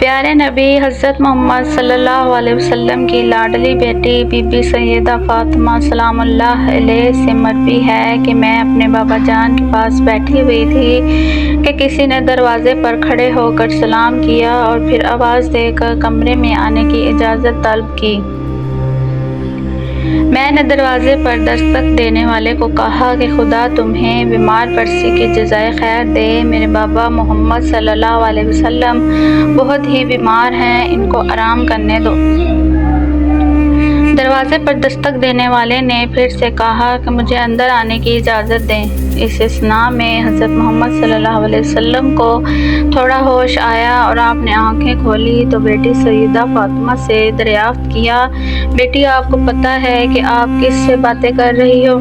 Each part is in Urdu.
پیارے نبی حضرت محمد صلی اللہ علیہ وسلم کی لاڈلی بیٹی بی بی سیدہ فاطمہ سلام اللہ علیہ سے مروی ہے کہ میں اپنے بابا جان کے پاس بیٹھی ہوئی تھی کہ کسی نے دروازے پر کھڑے ہو کر سلام کیا اور پھر آواز دے کر کمرے میں آنے کی اجازت طلب کی۔ میں نے دروازے پر دستک دینے والے کو کہا کہ خدا تمہیں بیمار پرسی کی جزائے خیر دے، میرے بابا محمد صلی اللہ علیہ وسلم بہت ہی بیمار ہیں، ان کو آرام کرنے دو۔ دروازے پر دستک دینے والے نے پھر سے کہا کہ مجھے اندر آنے کی اجازت دیں۔ اس اثناء میں حضرت محمد صلی اللہ علیہ وسلم کو تھوڑا ہوش آیا اور آپ نے آنکھیں کھولی تو بیٹی سیدہ فاطمہ سے دریافت کیا، بیٹی آپ کو پتہ ہے کہ آپ کس سے باتیں کر رہی ہو؟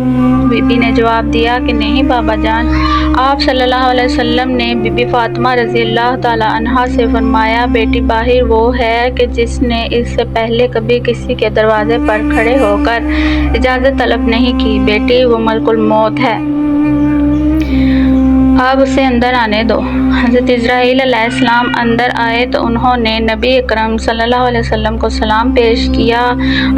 بی بی نے جواب دیا کہ نہیں بابا جان۔ آپ صلی اللہ علیہ وسلم نے بی بی فاطمہ رضی اللہ تعالی عنہا سے فرمایا، بیٹی باہر وہ ہے کہ جس نے اس سے پہلے کبھی کسی کے دروازے پر کھڑے ہو کر اجازت طلب نہیں کی، بیٹی وہ ملک الموت ہے، اب اسے اندر آنے دو۔ حضرت اسرائیل علیہ السلام اندر آئے تو انہوں نے نبی اکرم صلی اللہ علیہ وسلم کو سلام پیش کیا۔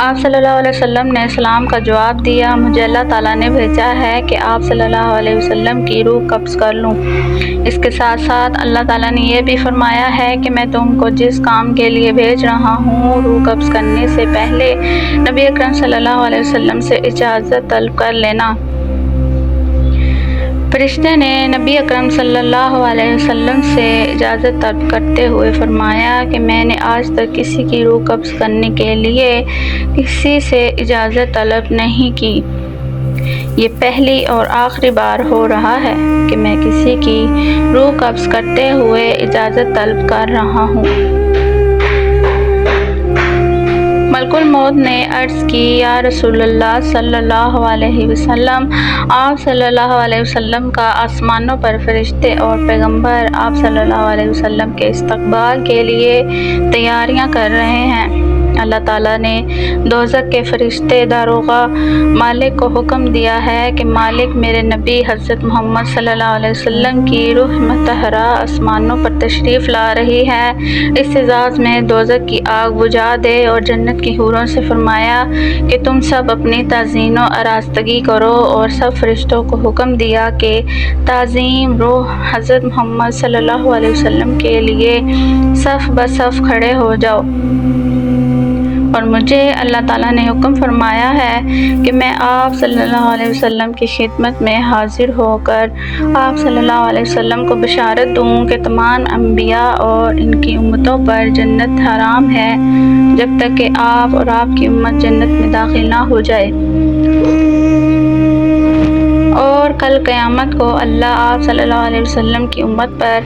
آپ صلی اللہ علیہ وسلم نے سلام کا جواب دیا، مجھے اللہ تعالیٰ نے بھیجا ہے کہ آپ صلی اللہ علیہ وسلم کی روح قبض کر لوں۔ اس کے ساتھ ساتھ اللہ تعالیٰ نے یہ بھی فرمایا ہے کہ میں تم کو جس کام کے لیے بھیج رہا ہوں، روح قبض کرنے سے پہلے نبی اکرم صلی اللہ علیہ وسلم سے اجازت طلب کر لینا۔ فرشتے نے نبی اکرم صلی اللہ علیہ وسلم سے اجازت طلب کرتے ہوئے فرمایا کہ میں نے آج تک کسی کی روح قبض کرنے کے لیے کسی سے اجازت طلب نہیں کی، یہ پہلی اور آخری بار ہو رہا ہے کہ میں کسی کی روح قبض کرتے ہوئے اجازت طلب کر رہا ہوں۔ ملک الموت نے عرض کی، یا رسول اللہ صلی اللہ علیہ وسلم، آپ صلی اللہ علیہ وسلم کا آسمانوں پر فرشتے اور پیغمبر آپ صلی اللہ علیہ وسلم کے استقبال کے لیے تیاریاں کر رہے ہیں۔ اللہ تعالیٰ نے دوزخ کے فرشتے داروغہ مالک کو حکم دیا ہے کہ مالک میرے نبی حضرت محمد صلی اللہ علیہ وسلم کی روح مطہرہ آسمانوں پر تشریف لا رہی ہے، اس اعزاز میں دوزخ کی آگ بجھا دے، اور جنت کی حوروں سے فرمایا کہ تم سب اپنی تعظیم و آراستگی کرو، اور سب فرشتوں کو حکم دیا کہ تعظیم روح حضرت محمد صلی اللہ علیہ وسلم کے لیے صف بصف کھڑے ہو جاؤ۔ اور مجھے اللہ تعالیٰ نے حکم فرمایا ہے کہ میں آپ صلی اللہ علیہ وسلم کی خدمت میں حاضر ہو کر آپ صلی اللہ علیہ وسلم کو بشارت دوں کہ تمام انبیاء اور ان کی امتوں پر جنت حرام ہے جب تک کہ آپ اور آپ کی امت جنت میں داخل نہ ہو جائے، اور کل قیامت کو اللہ آپ صلی اللہ علیہ وسلم کی امت پر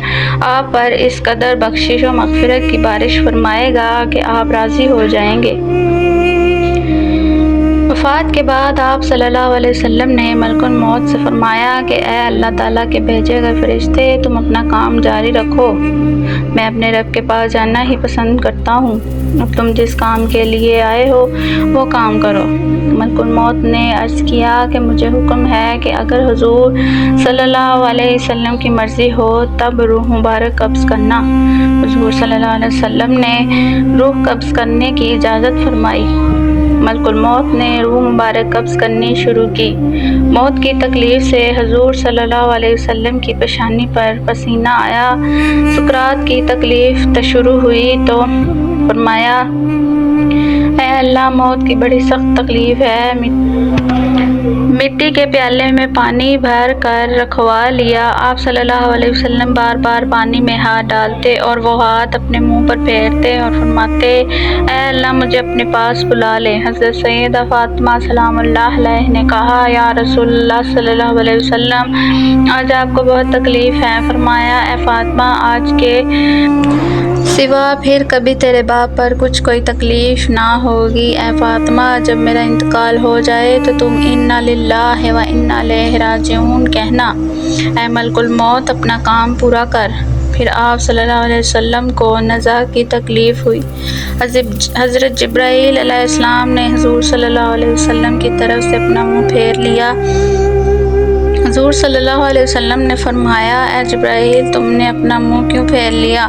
آپ پر اس قدر بخشش و مغفرت کی بارش فرمائے گا کہ آپ راضی ہو جائیں گے۔ وفات کے بعد آپ صلی اللہ علیہ وسلم نے ملک الموت سے فرمایا کہ اے اللہ تعالیٰ کے بھیجے گئے فرشتے، تم اپنا کام جاری رکھو، میں اپنے رب کے پاس جانا ہی پسند کرتا ہوں، اب تم جس کام کے لیے آئے ہو وہ کام کرو۔ ملک الموت نے عرض کیا کہ مجھے حکم ہے کہ اگر حضور صلی اللہ علیہ وسلم کی مرضی ہو تب روح مبارک قبض کرنا۔ حضور صلی اللہ علیہ وسلم نے روح قبض کرنے کی اجازت فرمائی۔ ملک الموت نے روح مبارک قبض کرنی شروع کی۔ موت کی تکلیف سے حضور صلی اللہ علیہ وسلم کی پیشانی پر پسینہ آیا۔ سکرات کی تکلیف شروع ہوئی تو فرمایا، اے اللہ موت کی بڑی سخت تکلیف ہے، مٹی کے پیالے میں پانی بھر کر رکھوا لیا۔ آپ صلی اللہ علیہ وسلم بار بار پانی میں ہاتھ ڈالتے اور وہ ہاتھ اپنے منہ پر پھیرتے اور فرماتے، اے اللہ مجھے اپنے پاس بلا لے۔ حضرت سیدہ فاطمہ سلام اللہ علیہ نے کہا، یا رسول اللہ صلی اللہ علیہ وسلم، آج آپ کو بہت تکلیف ہے۔ فرمایا، اے فاطمہ آج کے سوا پھر کبھی تیرے باپ پر کچھ کوئی تکلیف نہ ہوگی۔ اے فاطمہ جب میرا انتقال ہو جائے تو تم انا للہ و انا الیہ راجعون کہنا۔ اے ملک الموت اپنا کام پورا کر۔ پھر آپ صلی اللہ علیہ وسلم کو نزع کی تکلیف ہوئی۔ حضرت جبرائیل علیہ السلام نے حضور صلی اللہ علیہ وسلم کی طرف سے اپنا منہ پھیر لیا۔ حضور صلی اللہ علیہ وسلم نے فرمایا اے جبرائیل تم نے اپنا منہ کیوں پھیر لیا؟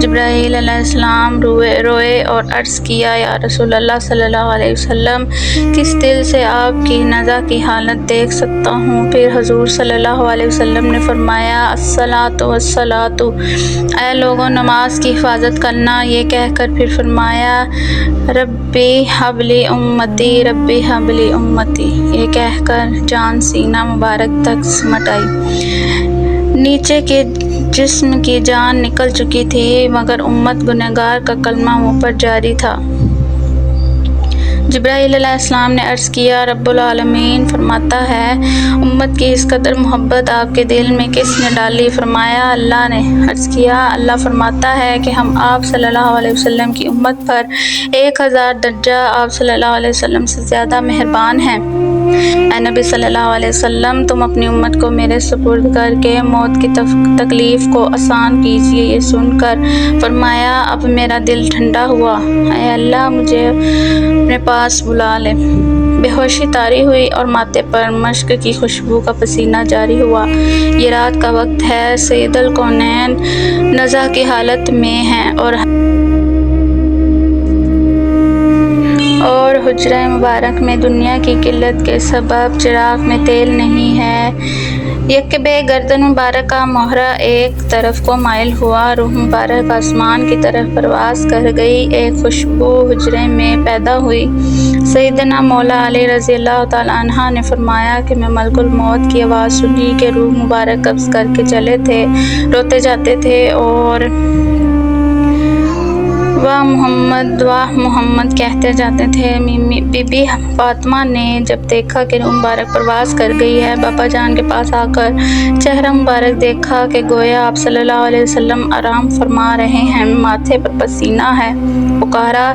جبرائیل علیہ السلام روئے اور عرض کیا یا رسول اللہ صلی اللہ علیہ وسلم کس دل سے آپ کی نزا کی حالت دیکھ سکتا ہوں؟ پھر حضور صلی اللہ علیہ وسلم نے فرمایا الصلاۃ والصلاۃ، اے لوگوں نماز کی حفاظت کرنا، یہ کہہ کر پھر فرمایا ربی حبلی امتی ربی حبلی امتی، یہ کہہ کر جان سینہ مبارک تک سمٹ آئی۔ نیچے کے جسم کی جان نکل چکی تھی مگر امت گنہگار کا کلمہ منہ پر جاری تھا۔ جبرائیل علیہ السلام نے عرض کیا رب العالمین فرماتا ہے امت کی اس قدر محبت آپ کے دل میں کس نے ڈالی؟ فرمایا اللہ نے۔ عرض کیا اللہ فرماتا ہے کہ ہم آپ صلی اللہ علیہ وسلم کی امت پر 1000 درجہ آپ صلی اللہ علیہ وسلم سے زیادہ مہربان ہیں۔ اے نبی صلی اللہ علیہ وسلم تم اپنی امت کو میرے سپرد کر کے موت کی تکلیف کو آسان کیجیے۔ یہ سن کر فرمایا اب میرا دل ٹھنڈا ہوا، اے اللہ مجھے اپنے پاس بلا لے۔ بے ہوشی طاری ہوئی اور ماتھے پر مشک کی خوشبو کا پسینہ جاری ہوا۔ یہ رات کا وقت ہے، سید الکونین نزا کی حالت میں ہیں اور حجرہ مبارک میں دنیا کی قلت کے سبب چراغ میں تیل نہیں ہے۔ یکبے گردن مبارک کا مہرہ ایک طرف کو مائل ہوا، روح مبارک آسمان کی طرف پرواز کر گئی، ایک خوشبو حجرے میں پیدا ہوئی۔ سیدنا مولا علی رضی اللہ تعالیٰ عنہ نے فرمایا کہ میں ملک الموت کی آواز سنی کہ روح مبارک قبض کر کے چلے تھے، روتے جاتے تھے اور واہ محمد کہتے جاتے تھے۔ بی بی فاطمہ نے جب دیکھا کہ روح مبارک پرواز کر گئی ہے، بابا جان کے پاس آ کر چہرہ مبارک دیکھا کہ گویا آپ صلی اللہ علیہ وسلم آرام فرما رہے ہیں، ماتھے پر پسینہ ہے۔ پکارا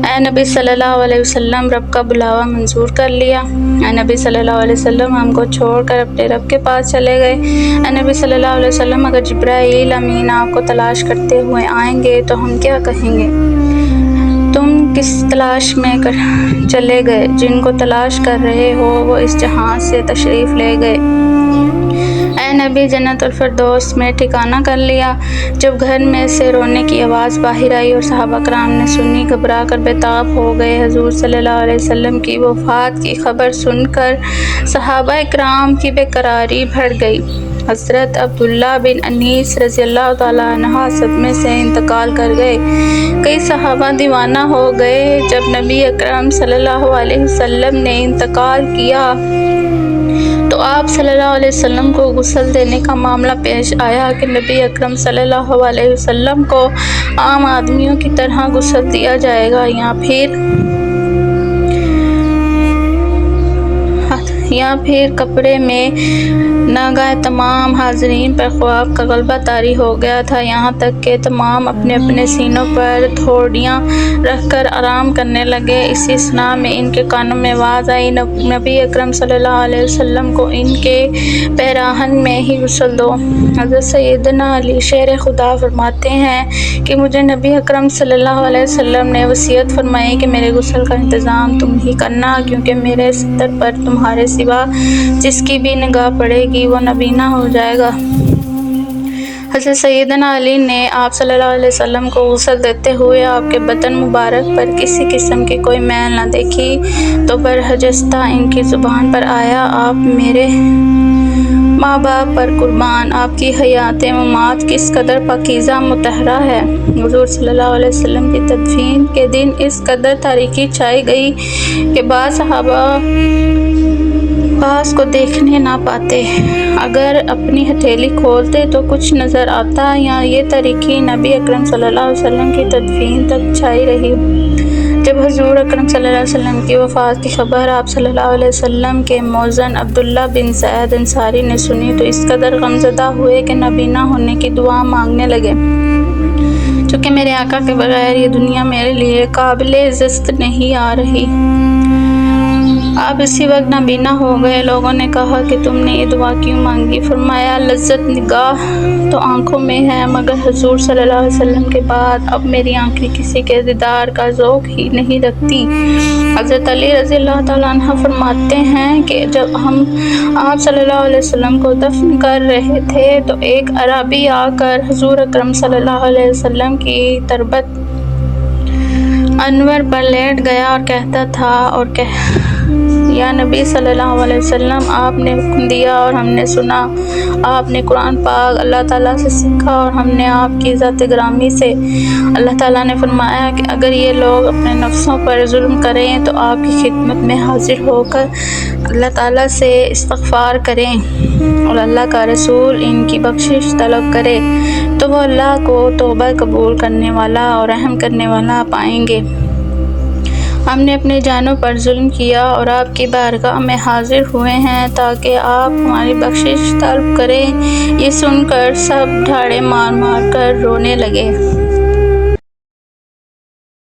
اے نبی صلی اللہ علیہ وسلم رب کا بلاوا منظور کر لیا؟ اے نبی صلی اللہ علیہ وسلم ہم کو چھوڑ کر اپنے رب کے پاس چلے گئے؟ اے نبی صلی اللہ علیہ وسلم اگر جبرائیل امین آپ کو تلاش کرتے ہوئے آئیں گے تو ہم کیا کہیں گے؟ تم کس تلاش میں چلے گئے؟ جن کو تلاش کر رہے ہو وہ اس جہاں سے تشریف لے گئے۔ اے نبی جنت الفردوس میں ٹھکانہ کر لیا؟ جب گھر میں سے رونے کی آواز باہر آئی اور صحابہ کرام نے سنی، گھبرا کر بے تاب ہو گئے۔ حضور صلی اللہ علیہ وسلم کی وفات کی خبر سن کر صحابہ کرام کی بے قراری بڑھ گئی۔ حضرت عبداللہ بن انیس رضی اللہ تعالیٰ عنہ صدمے سے انتقال کر گئے۔ کئی صحابہ دیوانہ ہو گئے۔ جب نبی اکرم صلی اللہ علیہ وسلم نے انتقال کیا تو آپ صلی اللہ علیہ وسلم کو غسل دینے کا معاملہ پیش آیا کہ نبی اکرم صلی اللہ علیہ وسلم کو عام آدمیوں کی طرح غسل دیا جائے گا یا پھر کپڑے میں؟ ناگہاں تمام حاضرین پر خواب کا غلبہ طاری ہو گیا تھا، یہاں تک کہ تمام اپنے اپنے سینوں پر تھوڑیاں رکھ کر آرام کرنے لگے۔ اسی اثناء میں ان کے کانوں میں آواز آئی نبی اکرم صلی اللہ علیہ وسلم کو ان کے پیراہن میں ہی غسل دو۔ حضرت سیدنا علی شیر خدا فرماتے ہیں کہ مجھے نبی اکرم صلی اللہ علیہ وسلم نے وصیت فرمائی کہ میرے غسل کا انتظام تم ہی کرنا، کیونکہ میرے ستر پر تمہارے سوا جس کی بھی نگاہ پڑے گی وہ نابینا ہو جائے گا۔ حضرت سیدنا علی نے آپ صلی اللہ علیہ وسلم کو غسل دیتے ہوئے آپ کے بدن مبارک پر کسی قسم کی کوئی میل نہ دیکھی تو برجستہ ان کی زبان پر آیا آپ میرے ماں باپ پر قربان، آپ کی حیات ممات کس قدر پاکیزہ مطہرہ ہے۔ حضور صلی اللہ علیہ وسلم کی تدفین کے دن اس قدر تاریکی چھائی گئی کہ بعض صحابہ پاس کو دیکھنے نہ پاتے، اگر اپنی ہتھیلی کھولتے تو کچھ نظر آتا، یا یہ تاریکی نبی اکرم صلی اللہ علیہ وسلم کی تدفین تک چھائی رہی۔ جب حضور اکرم صلی اللہ علیہ وسلم کی وفات کی خبر آپ صلی اللہ علیہ وسلم کے موذن عبداللہ بن زید انصاری نے سنی تو اس قدر غمزدہ ہوئے کہ نابینا ہونے کی دعا مانگنے لگے۔ چونکہ میرے آقا کے بغیر یہ دنیا میرے لیے قابل زست نہیں آ رہی۔ آپ اسی وقت نابینا ہو گئے۔ لوگوں نے کہا کہ تم نے یہ دعا کیوں مانگی؟ فرمایا لذت نگاہ تو آنکھوں میں ہے، مگر حضور صلی اللہ علیہ وسلم کے بعد اب میری آنکھیں کسی کے دیدار کا ذوق ہی نہیں رکھتی۔ حضرت علی رضی اللہ تعالیٰ عنہ فرماتے ہیں کہ جب ہم آپ صلی اللہ علیہ وسلم کو دفن کر رہے تھے تو ایک اعرابی آ کر حضور اکرم صلی اللہ علیہ وسلم کی تربت انور پر لیٹ گیا اور کہتا تھا یا نبی صلی اللہ علیہ وسلم، آپ نے حکم دیا اور ہم نے سنا، آپ نے قرآن پاک اللہ تعالیٰ سے سیکھا اور ہم نے آپ کی ذات گرامی سے۔ اللہ تعالیٰ نے فرمایا کہ اگر یہ لوگ اپنے نفسوں پر ظلم کریں تو آپ کی خدمت میں حاضر ہو کر اللہ تعالیٰ سے استغفار کریں اور اللہ کا رسول ان کی بخشش طلب کرے تو وہ اللہ کو توبہ قبول کرنے والا اور رحم کرنے والا پائیں گے۔ ہم نے اپنی جانوں پر ظلم کیا اور آپ کی بارگاہ میں حاضر ہوئے ہیں تاکہ آپ ہماری بخشش طلب کریں۔ یہ سن کر سب ڈھاڑے مار مار کر رونے لگے۔